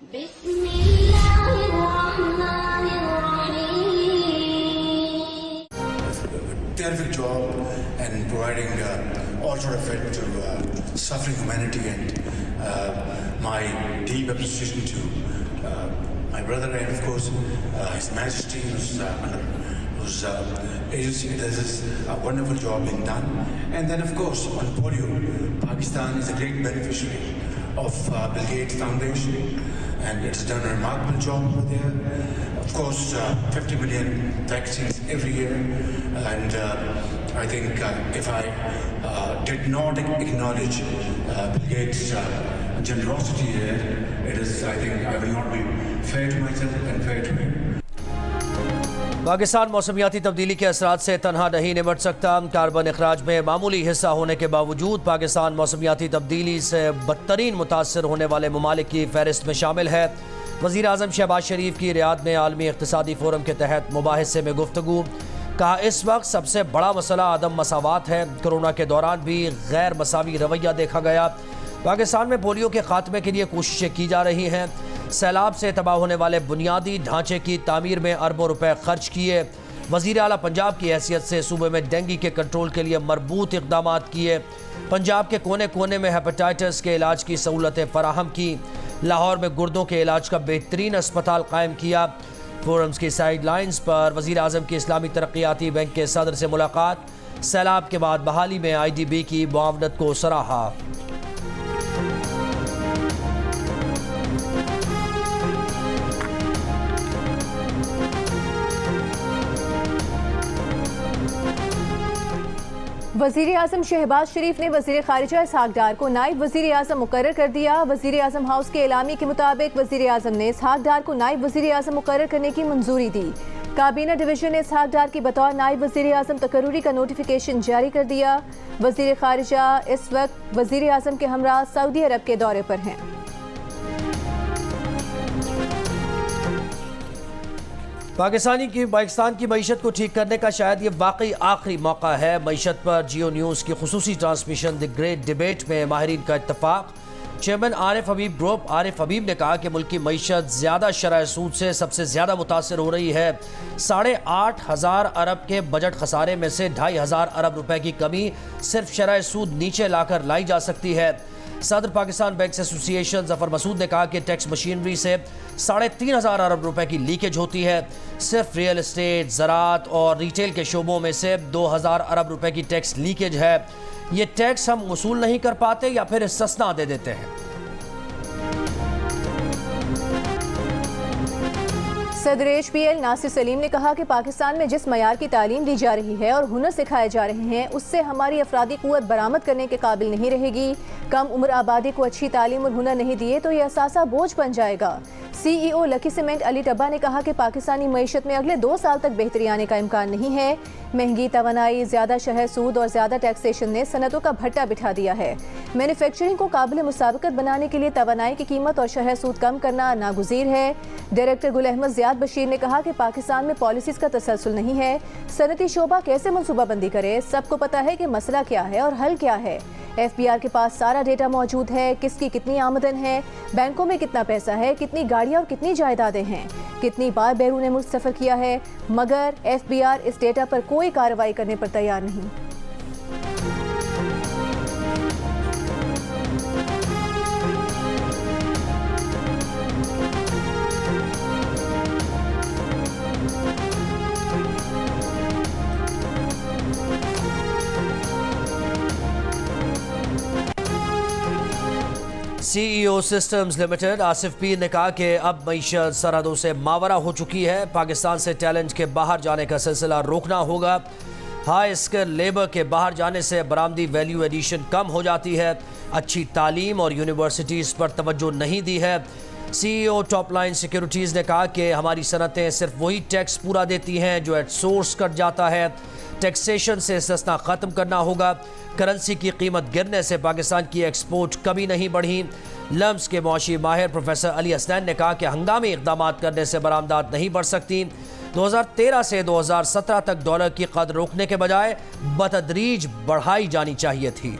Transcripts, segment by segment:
Terrific job and providing all sort of help to suffering humanity, and my deep appreciation to my brother and of course His Majesty, whose agency does a wonderful job being done. And then of course on polio, Pakistan is a great beneficiary of Bill Gates Foundation, and it's done a remarkable job over there. Of course, 50 million vaccines every year, and I think if I did not acknowledge Bill Gates' generosity here, I think I will not be fair to myself and fair to him. Pakistan मौसमियाती तब्दीली के असरात से तनहा नहीं निपट सकता। Carbon अखराज में मामूली हिस्सा होने के बावजूद पाकिस्तान मौसमियाती तब्दीली से बदतरीन मुतासर होने वाले ममालिक की फहरिस्त में शामिल है। वज़ीर आज़म शहबाज शरीफ की रियाद में आलमी इक़्तिसादी फ़ोरम के तहत मुबाहिसे में गुफ्तगू। कहा, इस वक्त सबसे बड़ा मसला अदम मसावात है। कोरोना के दौरान भी गैर मसावी रवैया देखा गया। पाकिस्तान में पोलियो के खात्मे के लिए कोशिशें की जा रही हैं। सैलाब से तबाह होने वाले बुनियादी ढांचे की तामीर में अरबों रुपए खर्च किए। वज़ीर आला पंजाब की हैसियत से सूबे में डेंगू के कंट्रोल के लिए मरबूत इक़दाम किए। पंजाब के कोने कोने में हेपेटाइटिस के इलाज की सहूलतें फराहम की। लाहौर में गुर्दों के इलाज का बेहतरीन अस्पताल कायम किया। फोरम्स की साइड लाइन्स पर वज़ीर आज़म की इस्लामी तरक्याती बैंक के सदर से मुलाकात। सैलाब के बाद बहाली में IDB की मुआवनत को सराहा। वज़ीर आज़म शहबाज शरीफ ने वज़ीर ख़ारिजा इसहाक डार को नायब वज़ीर आज़म मुकर्रर कर दिया। वज़ीर आज़म हाउस के एलामी के मुताबिक वज़ीर आज़म ने इसहाक डार को नायब वज़ीर आज़म मुकर्रर करने की मंजूरी दी। काबीना डिवीज़न ने इसहाक डार की बतौर नायब वज़ीर आज़म तकर्रुरी का नोटिफिकेशन जारी कर दिया। वज़ीर ख़ारिजा इस वक्त वज़ीर आज़म के हमरा सऊदी अरब के दौरे पर हैं। पाकिस्तान की मईशत को ठीक करने का शायद ये वाकई आखिरी मौका है। मईशत पर जियो न्यूज़ की खुसूसी ट्रांसमिशन द ग्रेट डिबेट में माहिरीन का इत्तफाक। चेयरमैन आरिफ हबीब ग्रुप आरिफ हबीब ने कहा कि मुल्क की मईशत ज़्यादा शरह सूद से सबसे ज़्यादा मुतासर हो रही है। 8,500 अरब के बजट खसारे में से 2,500 अरब रुपए की कमी सिर्फ शरह सूद नीचे लाकर लाई जा सकती है। सदर पाकिस्तान बैंक्स एसोसिएशन जफर मसूद ने कहा कि टैक्स मशीनरी से 3,500 अरब रुपए की लीकेज होती है। सिर्फ रियल एस्टेट, ज़राअत और रिटेल के शोबों में से 2,000 अरब रुपए की टैक्स लीकेज है। ये टैक्स हम वसूल नहीं कर पाते या फिर इस्तिस्ना दे देते हैं। सदर HPL नासिर सलीम ने कहा कि पाकिस्तान में जिस मयार की तालीम दी जा रही है और हुनर सिखाए जा रहे हैं, उससे हमारी अफरादी कुव्वत बरामद करने के काबिल नहीं रहेगी। कम उम्र आबादी को अच्छी तालीम और हुनर नहीं दिए तो यह असासा बोझ बन जाएगा। CEO lucky cement Ali Tabba ने कहा कि पाकिस्तानी मईशत में अगले 2 साल तक बेहतरी आने का इम्कान नहीं है। महंगी तवानाई, ज़्यादा शरह सूद और ज़्यादा टैक्सेशन ने सनतों का भट्टा बिठा दिया है। मैन्युफैक्चरिंग को काबिल मुसाबकत बनाने के लिए तवानाई की कीमत और शरह सूद कम करना नागुज़ीर है। डायरेक्टर गुल अहमद ज़ियाद बशीर ने कहा कि पाकिस्तान में पॉलिसीज का तसलसल नहीं है। सनती शोबा कैसे मनसूबाबंदी करे, सबको पता है कि मसला क्या है और हल क्या है। FBR के पास सारा डेटा मौजूद है, किसकी कितनी आमदन है, बैंकों में कितना पैसा है, कितनी गाड़ियाँ और कितनी जायदादें हैं, कितनी बार बैरून मुल्क सफ़र किया है, मगर FBR इस डेटा पर कोई कार्रवाई करने पर तैयार नहीं। CEO सिस्टम्स लिमिटेड आसिफ पीर ने कहा कि अब मईशत सरहदों से मावरा हो चुकी है। पाकिस्तान से टैलेंट के बाहर जाने का सिलसिला रोकना होगा। हाई स्किल लेबर के बाहर जाने से बरामदी वैल्यू एडिशन कम हो जाती है। अच्छी तालीम और यूनिवर्सिटीज़ पर तवज्जो नहीं दी है। CEO टॉप लाइन सिक्योरिटीज़ ने कहा कि हमारी सनतें सिर्फ वही टैक्स पूरा देती हैं जो एट सोर्स कट जाता है। टैक्सेशन से इस्तिस्ना ख़त्म करना होगा। करेंसी की कीमत गिरने से पाकिस्तान की एक्सपोर्ट कभी नहीं बढ़ी। लम्स के मौशी माहिर प्रोफेसर अली हसनैन ने कहा कि हंगामी इक़दाम करने से बरामदात नहीं बढ़ सकती। 2013 से 2017 तक डॉलर की कदर रोकने के बजाय बतदरीज बढ़ाई जानी चाहिए थी।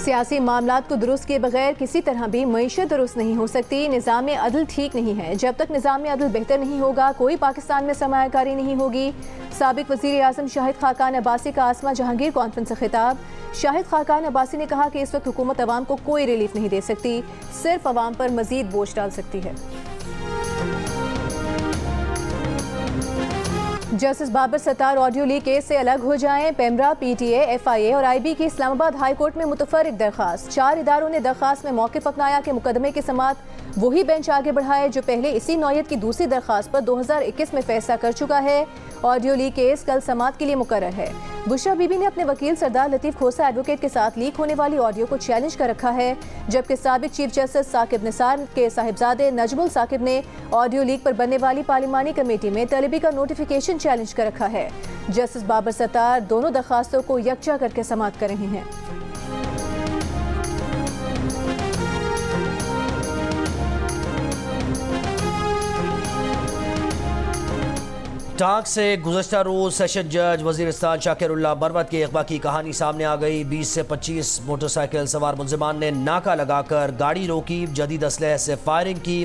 सियासी मामलात को दुरुस्त किए बगैर किसी तरह भी मईशत दुरुस्त नहीं हो सकती। निज़ाम अदल ठीक नहीं है। जब तक निज़ाम अदल बेहतर नहीं होगा कोई पाकिस्तान में सरमायाकारी नहीं होगी। साबिक वज़ीर आज़म शाहिद खाकान अब्बासी का आसमा जहांगीर कॉन्फ्रेंस से खिताब। शाहिद खाकान अब्बासी ने कहा कि इस वक्त हुकूमत अवाम को कोई रिलीफ नहीं दे सकती, सिर्फ अवाम पर मजीद बोझ डाल सकती है। Justice Babar Sattar audio leak case से अलग हो जाएं। पेमरा, पीटीए, एफआईए और आईबी की इस्लामाबाद हाई कोर्ट में मुतफर्रिक दरखास्त। 4 इदारों ने दरखास्त में मौक़िफ़ अपनाया कि मुकदमे की समाअत वही बेंच आगे बढ़ाए जो पहले इसी नौयत की दूसरी दरखास्त पर 2021 में फैसला कर चुका है। ऑडियो लीक केस कल समाअत के लिए मुकर्रर है। बुशरा बीबी ने अपने वकील सरदार लतीफ़ खोसा एडवोकेट के साथ लीक होने वाली ऑडियो को चैलेंज कर रखा है, जबकि साबिक चीफ जस्टिस साकिब निसार के साहिबजादे नजमुल साकिब ने ऑडियो लीक पर बनने वाली पार्लिमानी कमेटी में तलबी का नोटिफिकेशन चैलेंज कर रखा है। जस्टिस बाबर सत्तार दोनों दरखास्तों को यकजा करके समाअत कर रहे हैं। टांग से गुज़श्ता रोज़ सेशन जज वज़ीरिस्तान शाकिरुल्लाह बरवत के अगवा की कहानी सामने आ गई। 20 से 25 मोटरसाइकिल सवार मुलजिमान ने नाका लगाकर गाड़ी रोकी, जदीद असलहे से फायरिंग की।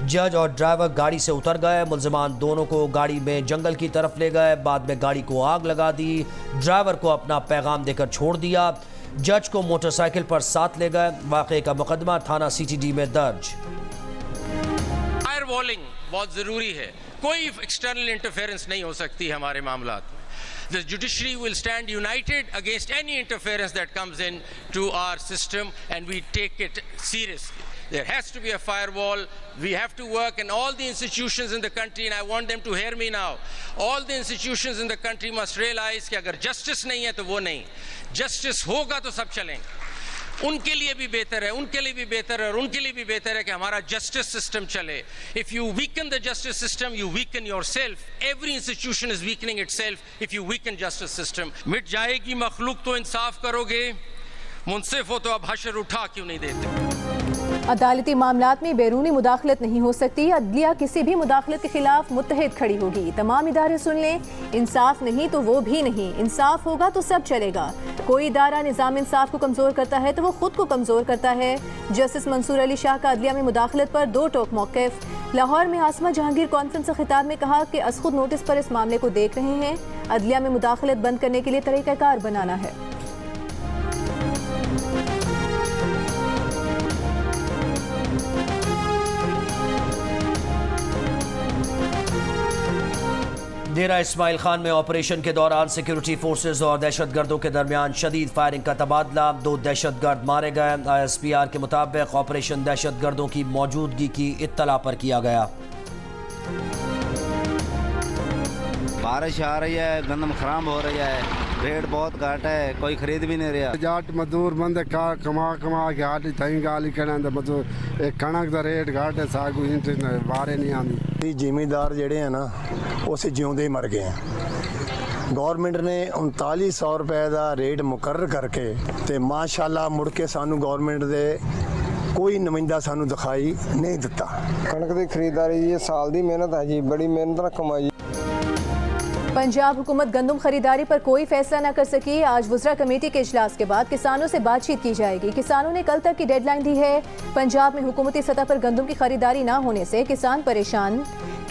जज और ड्राइवर गाड़ी से उतर गए। मुलजिमान दोनों को गाड़ी में जंगल की तरफ ले गए, बाद में गाड़ी को आग लगा दी। ड्राइवर को अपना पैगाम देकर छोड़ दिया। जज को मोटरसाइकिल पर साथ ले गए। वाक़े का मुकदमा थाना CTD में दर्ज। फायर वॉलिंग बहुत ज़रूरी है, कोई एक्सटर्नल इंटरफेरेंस नहीं हो सकती हमारे मामलात में। The judiciary will stand united against any interference that comes in to our system and we take it seriously. There has to be a firewall. We have to work, and all the institutions in the country, and I want them to hear me now, all the institutions in the country must realize कि अगर justice नहीं है तो वो नहीं, justice होगा तो सब चलेंगे। उनके लिए भी बेहतर है, उनके लिए भी बेहतर है और उनके लिए भी बेहतर है कि हमारा जस्टिस सिस्टम चले। If you weaken the justice system you weaken yourself. Every institution is weakening itself if you weaken justice system. मिट जाएगी मखलूक तो इंसाफ करोगे, मुनसिफ हो तो अब हशर उठा क्यों नहीं देते। अदालती मामलात में बैरूनी मुदाखलत नहीं हो सकती। अदलिया किसी भी मुदाखलत के खिलाफ मुत्तहिद खड़ी होगी। तमाम इदारे सुन लें, इंसाफ नहीं तो वो भी नहीं, इंसाफ होगा तो सब चलेगा। कोई इदारा निज़ाम इंसाफ को कमज़ोर करता है तो वो खुद को कमज़ोर करता है। जस्टिस मंसूर अली शाह का अदलिया में मुदाखलत पर 2 टोक मौक़िफ़। लाहौर में आसमा जहांगीर कॉन्फ्रेंस से खिताब में कहा कि असखुद नोटिस पर इस मामले को देख रहे हैं। अदलिया में मुदाखलत बंद करने के लिए तरीक़ाकार बनाना है। डेरा इस्माइल खान में ऑपरेशन के दौरान सिक्योरिटी फोर्सेज और दहशतगर्दों के दरमियान शदीद फायरिंग का तबादला। 2 दहशतगर्द मारे गए। ISPR के मुताबिक ऑपरेशन दहशतगर्दों की मौजूदगी की इत्तला पर किया गया। बारिश आ रही है, गंदम खराब हो रही है, रेट बहुत घट है, कोई खरीद भी नहीं रहा। जाट मजदूर बंद का कमा के हाथ थी गाली कहना मजदूर कणक का रेट घट है, सागू इंटरेस्ट बारे नहीं आती। ਜ਼ਿਮੀਂਦਾਰ ਜਿਹੜੇ ਆ ਨਾ ਉਹ ਅਸੀਂ ਜਿਉਂਦੇ ਹੀ ਮਰ ਗਏ ਆ। ਗਵਰਨਮੈਂਟ ਨੇ 3900 ਰੁਪਏ ਦਾ ਰੇਟ ਮੁਕਰਰ ਕਰਕੇ ਤੇ ਮਾਸ਼ਾਅੱਲਾ ਮੁੜ ਕੇ ਸਾਨੂੰ ਗਵਰਨਮੈਂਟ ਦੇ ਕੋਈ ਨੁਮਾਇੰਦਾ ਸਾਨੂੰ ਦਿਖਾਈ ਨਹੀਂ ਦਿੱਤਾ। कणक की खरीदारी ये साल की मेहनत है जी, बड़ी मेहनत ना कमाई। पंजाब हुकूमत गंदम खरीदारी पर कोई फैसला न कर सकी। आज वुज़रा कमेटी के इजलास के बाद किसानों से बातचीत की जाएगी। किसानों ने कल तक की डेडलाइन दी है। पंजाब में हुकूमती सतह पर गंदम की खरीदारी न होने से किसान परेशान।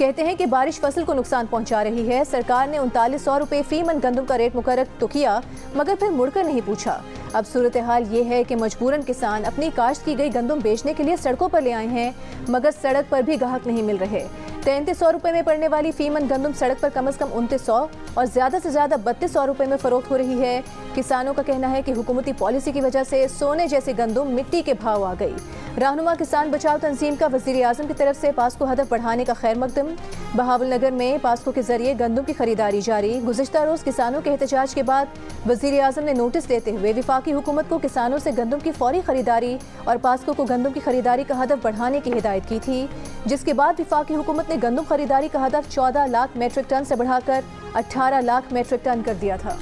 कहते हैं कि बारिश फसल को नुकसान पहुंचा रही है। सरकार ने 3900 रुपये फी मन गंदम का रेट मुकर्रर तो किया, मगर फिर मुड़कर नहीं पूछा। अब सूरत हाल ये है कि मजबूरन किसान अपनी काश्त की गई गंदम बेचने के लिए सड़कों पर ले आए हैं, मगर सड़क पर भी ग्राहक नहीं मिल रहे। 3300 रुपये में पड़ने वाली फीमन गंदम सड़क पर कम से कम 2900 और ज़्यादा से ज़्यादा 3200 रुपये में फ़रोख्त हो रही है। किसानों का कहना है कि हुकूमती पॉलिसी की वजह से सोने जैसी गंदम मिट्टी के भाव आ गई। रहनुमा किसान बचाओ तंजीम का वज़ीर आज़म की तरफ से पास्को हदफ बढ़ाने का खैर मकदम। बहावलनगर में पास्को के जरिए गंदम की खरीदारी जारी। गुज़िश्ता रोज़ किसानों के एहतजाज के बाद वज़ीर आज़म ने नोटिस देते हुए वफाकी हुकूमत को किसानों से गंदम की फौरी खरीदारी और पास्को को गंदम की खरीदारी का हदफ बढ़ाने की हिदायत की थी, जिसके बाद वफाकी हुकूमत ने गंदम खरीदारी का हदफ 14 लाख मेट्रिक टन से बढ़ाकर 18 लाख मेट्रिक टन कर दिया था।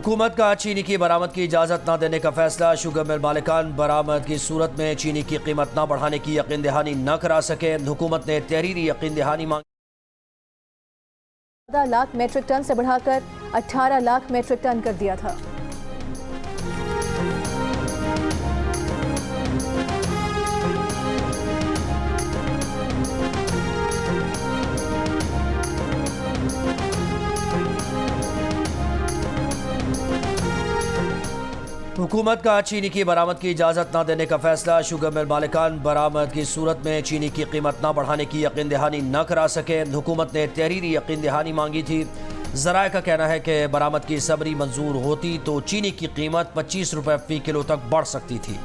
हुकूमत का चीनी की बरामद की इजाज़त न देने का फैसला। शुगर मिल मालिकान बरामद की सूरत में चीनी की कीमत न बढ़ाने की यकीन दहानी न करा सके। हुकूमत ने तहरीरी यकीन दहानी मांगी। 14 लाख मेट्रिक टन से बढ़ाकर 18 लाख मेट्रिक टन कर दिया था। हुकूमत का चीनी की बरामद की इजाज़त न देने का फैसला। शुगर मिल मालिकान बरामद की सूरत में चीनी की कीमत न बढ़ाने की यकीन दहानी न करा सके। हुकूमत ने तहरीरी यकीन दहानी मांगी थी। ज़राए का कहना है कि बरामद की सबरी मंजूर होती तो चीनी की कीमत 25 रुपये फ़ी किलो तक बढ़ सकती थी।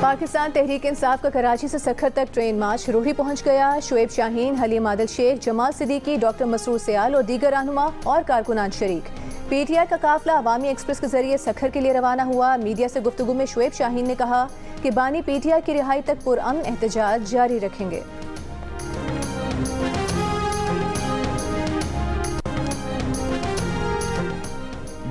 पाकिस्तान तहरीक इंसाफ का कराची से सखर तक ट्रेन मार्च रोहड़ी पहुंच गया। शुएब शाहीन, हलीम आदिल शेख, जमाल सिद्दीकी, डॉक्टर मसरूर सयाल और दीगर रहनुमा और कारकुनान शरीक। पीटीआई का काफिला अवामी एक्सप्रेस के जरिए सखर के लिए रवाना हुआ। मीडिया से गुफ्तगू में शुएब शाहीन ने कहा कि बानी पीटीआई की रिहाई तक पुरअमन एहतजाज जारी रखेंगे।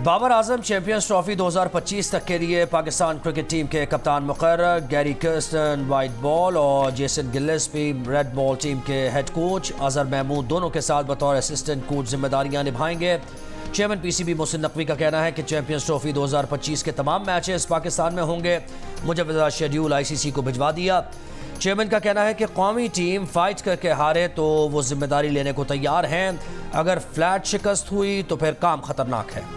बाबर आजम चैंपियंस ट्रॉफी 2025 तक के लिए पाकिस्तान क्रिकेट टीम के कप्तान मुकर्रर। गैरी कर्स्टन वाइट बॉल और Jason Gillespie red ball team के हेड कोच। अजहर महमूद दोनों के साथ बतौर असिस्टेंट कोच जिम्मेदारियां निभाएंगे। चेयरमैन पीसीबी मोहसिन नकवी का कहना है कि चैंपियंस ट्रॉफी 2025 के तमाम मैचेस पाकिस्तान में होंगे। मुजव्वज़ा शेड्यूल आईसीसी को भिजवा दिया। चेयरमैन का कहना है कि कौमी टीम फाइट करके हारे तो वो जिम्मेदारी लेने को तैयार हैं। अगर फ्लैट शिकस्त हुई तो फिर काम खतरनाक है।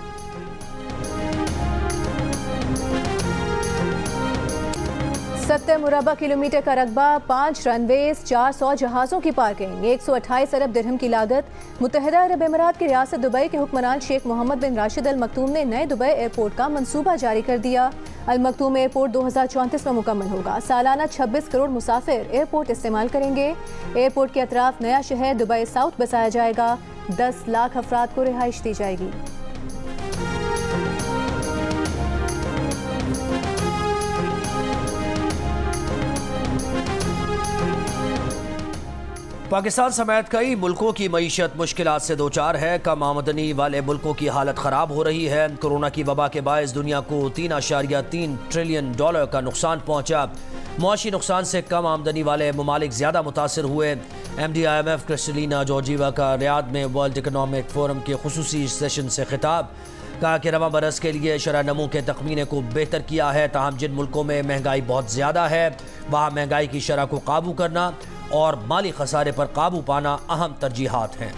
70 मुरबा किलोमीटर का रकबा, 5 रनवेज, 400 जहाज़ों की पार्किंग, 128 अरब दिरहम की लागत। मुत्तहिदा अरब अमीरात की रियासत दुबई के हुक्मरान शेख मोहम्मद बिन राशिद अल मकतूम ने नए दुबई एयरपोर्ट का मंसूबा जारी कर दिया। अल मकतूम एयरपोर्ट 2034 में मुकम्मल होगा। सालाना 26 करोड़ मुसाफिर एयरपोर्ट इस्तेमाल करेंगे। एयरपोर्ट के अतराफ नया शहर दुबई साउथ बसाया जाएगा। 10 लाख अफराद को रिहाइश दी जाएगी। पाकिस्तान समेत कई मुल्कों की मईशत मुश्किलात से दो चार है। कम आमदनी वाले मुल्कों की हालत ख़राब हो रही है। कोरोना की वबा के बायस दुनिया को $3.3 ट्रिलियन का नुकसान पहुंचा। मुआशी नुकसान से कम आमदनी वाले ममालिक ज़्यादा मुतासर हुए। MD IMF क्रिस्टलिना जॉर्जीवा का रियाद में वर्ल्ड इकनॉमिक फोरम के खुसूसी सेशन से खिताब। कहा कि रवां बरस के लिए शरह नमू के तखमीने को बेहतर किया है। ताहम जिन मुल्कों में महंगाई बहुत ज़्यादा है वहाँ महंगाई की शरह को काबू करना और माली खसारे पर काबू पाना अहम तरजीहात हैं।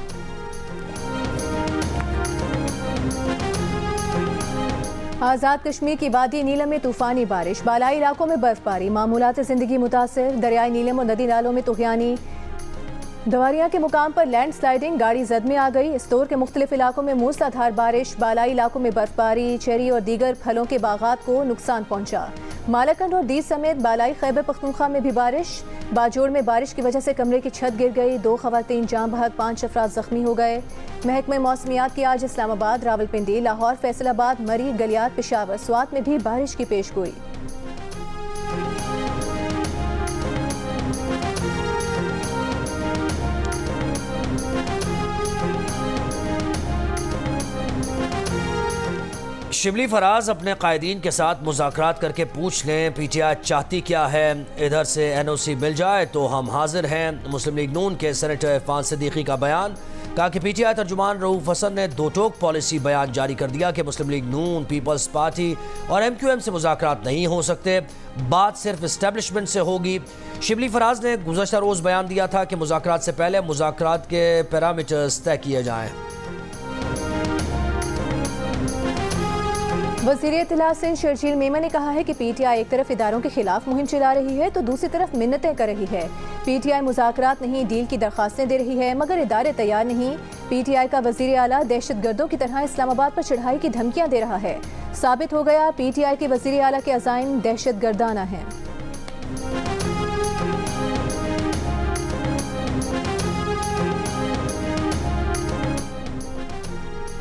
आज़ाद कश्मीर की वादी नीलम में तूफानी बारिश, बालाई इलाकों में बर्फबारी, मामूलात ज़िंदगी मुतासिर। दरियाई नीलम और नदी नालों में तुग़यानी। दवारिया के मुकाम पर लैंड स्लाइडिंग, गाड़ी जद में आ गई। इस्तोर के मुख्तलिफ इलाकों में मूसलाधार बारिश, बालाई इलाकों में बर्फबारी। चेरी और दीगर फलों के बागात को नुकसान पहुंचा। मालाकंड और दीद समेत बालाई खैबर पख्तूनख्वा में भी बारिश। बाजोड़ में बारिश की वजह से कमरे की छत गिर गई। 2 खवातीन जाँ बहक, 5 अफराद जख्मी हो गए। महकमे मौसमियात की आज इस्लामाबाद, रावलपिंडी, लाहौर, फैसलाबाद, मरी, गलियात, पेशावर, स्वात में भी बारिश की पेशगोई। शिबली फराज अपने कायदीन के साथ मुज़ाकरात करके पूछ लें PTI चाहती क्या है। इधर से NOC मिल जाए तो हम हाजिर हैं। मुस्लिम लीग नून के सेनेटर इरफान सिद्दीकी का बयान। कहा कि PTI तर्जुमान रऊफ हसन ने दो टोक पॉलिसी बयान जारी कर दिया कि मुस्लिम लीग नून, पीपल्स पार्टी और MQM से मुज़ाकरात नहीं हो सकते, बात सिर्फ इस्टेब्लिशमेंट से होगी। शिबली फराज ने गुज़श्ता रोज़ बयान दिया था कि मुज़ाकरात से पहले मुज़ाकरात के पैरामीटर्स तय किए जाएँ। वज़ीर इत्तला सिंध शर्जील मेमन ने कहा है कि PTI एक तरफ इदारों के खिलाफ मुहिम चला रही है तो दूसरी तरफ मिन्नतें कर रही है। PTI मुज़ाकरात नहीं, डील की दरख्वास्तें दे रही है मगर इदारे तैयार नहीं। PTI का वज़ीर आला दहशतगर्दों की तरह इस्लामाबाद पर चढ़ाई की धमकियां दे रहा है। साबित हो गया PTI के वज़ीर आला के अज़ाइम दहशतगर्दाना हैं।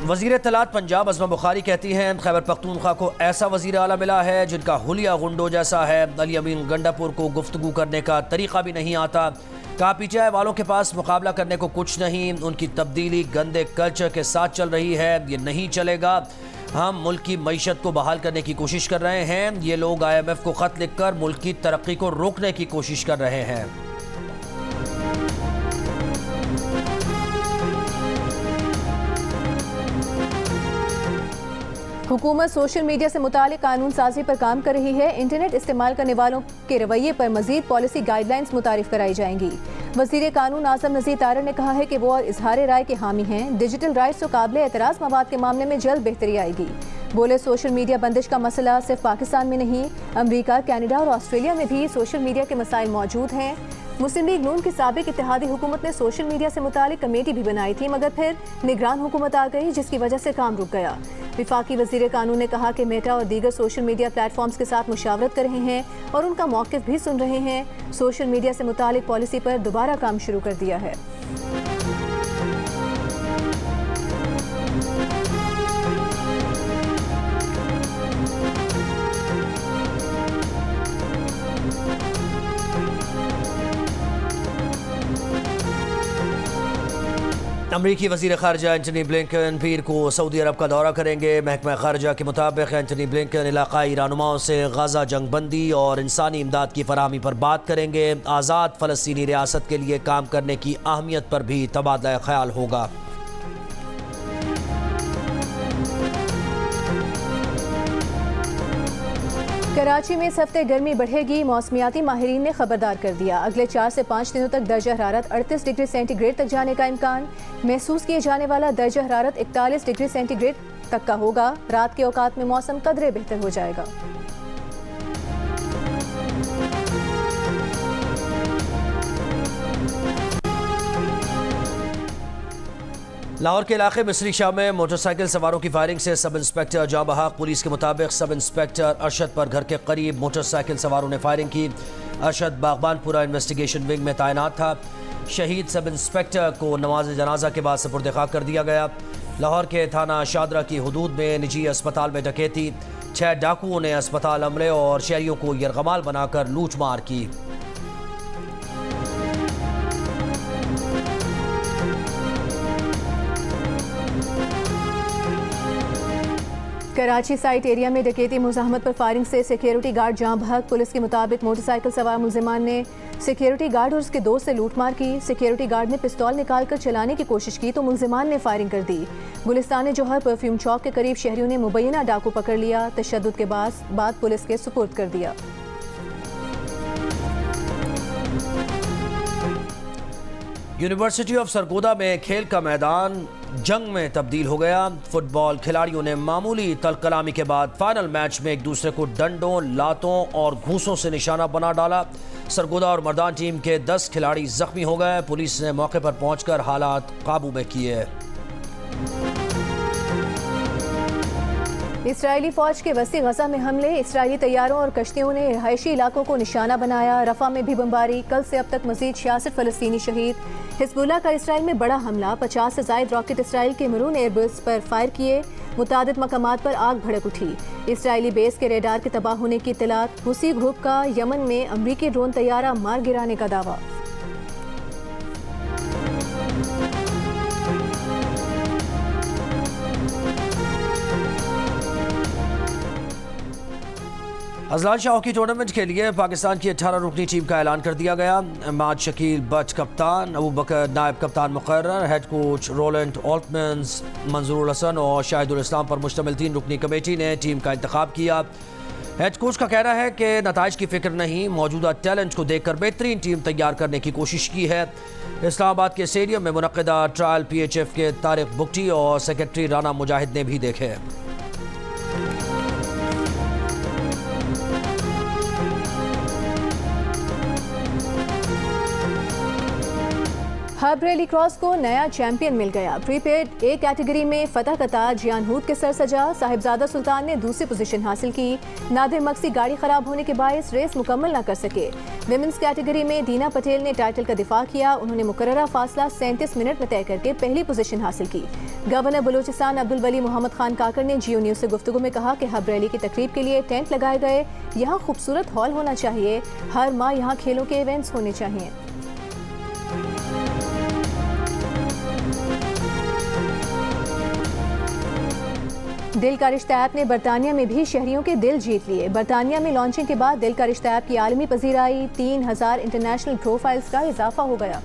वज़ीर इत्तलात पंजाब अज़मा बुखारी कहती हैं खैबर पख्तूनख्वा को ऐसा वज़ीर आला मिला है जिनका हुलिया गुंडों जैसा है। अली अमीन गंडापुर को गुफ्तगू करने का तरीक़ा भी नहीं आता। कहा पीटीआई वालों के पास मुकाबला करने को कुछ नहीं, उनकी तब्दीली गंदे कल्चर के साथ चल रही है, ये नहीं चलेगा। हम मुल्क की मईशत को बहाल करने की कोशिश कर रहे हैं। ये लोग IMF को ख़त लिखकर मुल्क की तरक्की को रोकने की कोशिश कर रहे हैं। हुकूमत सोशल मीडिया से मुतालिक कानून साजी पर काम कर रही है। इंटरनेट इस्तेमाल करने वालों के रवैये पर मजीद पॉलिसी गाइडलाइंस मुतारिफ कराई जाएंगी। वज़ीर कानून आज़म नज़ीर तारड़ ने कहा है कि वो इजहार राय के हामी हैं। डिजिटल राइट्स और काबिल एतराज़ मवाद के मामले में जल्द बेहतरी आएगी। बोले सोशल मीडिया बंदिश का मसला सिर्फ पाकिस्तान में नहीं, अमरीका, कनाडा और ऑस्ट्रेलिया में भी सोशल मीडिया के मसाइल मौजूद हैं। मुस्लिम लीग नून की साबिक इत्तेहादी हुकूमत ने सोशल मीडिया से मुतालिक कमेटी भी बनाई थी, मगर फिर निगरान हुकूमत आ गई, जिसकी वजह से काम रुक गया। विफाकी वज़ीर कानून ने कहा कि मेटा और दीगर सोशल मीडिया प्लेटफॉर्म्स के साथ मुशावरत कर रहे हैं और उनका मौक़िफ़ भी सुन रहे हैं। सोशल मीडिया से मुतालिक पॉलिसी पर दोबारा काम शुरू कर दिया है। अमरीकी वज़ीर ख़ारजा एंटनी ब्लिंकन पीर को सऊदी अरब का दौरा करेंगे। महकमा ख़ारजा के मुताबिक एंटनी ब्लिंकन इलाक़ाई रहनुमाओं से गज़ा जंग बंदी और इंसानी इमदाद की फराहमी पर बात करेंगे। आज़ाद फ़लस्तीनी रियासत के लिए काम करने की अहमियत पर भी तबादला ख्याल होगा। कराची में इस हफ्ते गर्मी बढ़ेगी। मौसमियाती माहिरीन ने खबरदार कर दिया। अगले 4 से 5 दिनों तक दर्जा हरारत 38 डिग्री सेंटीग्रेड तक जाने का इम्कान। महसूस किए जाने वाला दर्जा हरारत 41 डिग्री सेंटीग्रेड तक का होगा। रात के औकात में मौसम कदरे बेहतर हो जाएगा। लाहौर के इलाके मिस्री शाह में मोटरसाइकिल सवारों की फायरिंग से सब इंस्पेक्टर जाँ बहाक। पुलिस के मुताबिक सब इंस्पेक्टर अरशद पर घर के करीब मोटरसाइकिल सवारों ने फायरिंग की। अरशद बागबानपुरा इन्वेस्टिगेशन विंग में तैनात था। शहीद सब इंस्पेक्टर को नमाज जनाजा के बाद सुपुर्द खाक कर दिया गया। लाहौर के थाना शादरा की हदूद में निजी अस्पताल में डकैती। 6 डाकुओं ने अस्पताल अमले और शहरियों को यरगमाल बनाकर लूट मार की। कराची साइट एरिया में डकैती मुज़ाहमत पर फायरिंग से सिक्योरिटी गार्ड जाँ बहक। पुलिस के मुताबिक मोटरसाइकिल सवार मुलजिमान ने सिक्योरिटी गार्ड और उसके दोस्त से लूटमार की। सिक्योरिटी गार्ड ने पिस्तौल निकालकर चलाने की कोशिश की तो मुलजिमान ने फायरिंग कर दी। गुलिस्तान जौहर परफ्यूम चौक के करीब शहरियों ने मुबैना डाकू पकड़ लिया। तशद्दुद के बाद पुलिस के सुपुर्द कर दिया। यूनिवर्सिटी ऑफ सरगोदा में खेल का मैदान जंग में तब्दील हो गया। फुटबॉल खिलाड़ियों ने मामूली तलकलामी के बाद फाइनल मैच में एक दूसरे को डंडों, लातों और घूंसों से निशाना बना डाला। सरगोदा और मर्दान टीम के 10 खिलाड़ी जख्मी हो गए। पुलिस ने मौके पर पहुंचकर हालात काबू में किए। इसराइली फौज के वसी गजा में हमले। इसराइली तैयारों और कश्तियों ने रिहायशी इलाकों को निशाना बनाया। रफा में भी बमबारी। कल से अब तक मजीद 66 फलस्तीनी शहीद। हिजबुल्लाह का इसराइल में बड़ा हमला। 50 से ज़ायद रॉकेट इसराइल के मरून एयरबेस पर फायर किए। मुतादिद मकामात पर आग भड़क उठी। इसराइली बेस के रेडार के तबाह होने की इत्तलात। हुसी ग्रुप का यमन में अमरीकी ड्रोन तैयारा मार गिराने का दावा। अजलान शाह हॉकी टूर्नामेंट के लिए पाकिस्तान की 18 रुकनी टीम का ऐलान कर दिया गया। माज शकील बट कप्तान, अबू बकर नायब कप्तान मुकर्रर, हेड कोच रोलेंट ऑल्टमन्स, मंजूर हसन और शाहिदुल इस्लाम पर मुश्तमिल 3 रुकनी कमेटी ने टीम का इंतखाब किया। हेड कोच का कहना है कि नताइज की फिक्र नहीं, मौजूदा टैलेंट को देखकर बेहतरीन टीम तैयार करने की कोशिश की है। इस्लामाबाद के स्टेडियम में मुनक्किदा ट्रायल PHF के तारिक बुगटी और सेक्रेटरी राना मुजाहिद ने भी देखे। हब रैली क्रॉस को नया चैंपियन मिल गया। प्रीपेड ए कैटेगरी में फतह का ताज जियान हूद के सर सजा। साहिबजादा सुल्तान ने दूसरी पोजीशन हासिल की। नादिर मक्सी गाड़ी खराब होने के बायस रेस मुकम्मल न कर सके। विमेंस कैटेगरी में दीना पटेल ने टाइटल का दिफा किया। उन्होंने मुकर्ररा फासला 37 मिनट में तय करके पहली पोजीशन हासिल की। गवर्नर बलूचिस्तान अब्दुल वली मोहम्मद खान काकर ने जियो न्यूज़ से गुफ्तगू में कहा कि हब रैली की तकरीब के लिए टेंट लगाए गए। यहाँ खूबसूरत हॉल होना चाहिए। हर माह यहाँ खेलों के इवेंट्स होने चाहिए। दिल का रिश्ता ऐप ने बरतानिया में भी शहरियों के दिल जीत लिए। बरतानिया में लॉन्चिंग के बाद दिल का रिश्ता ऐप की आलमी पजीराई 3000 इंटरनेशनल प्रोफाइल्स का इजाफा हो गया।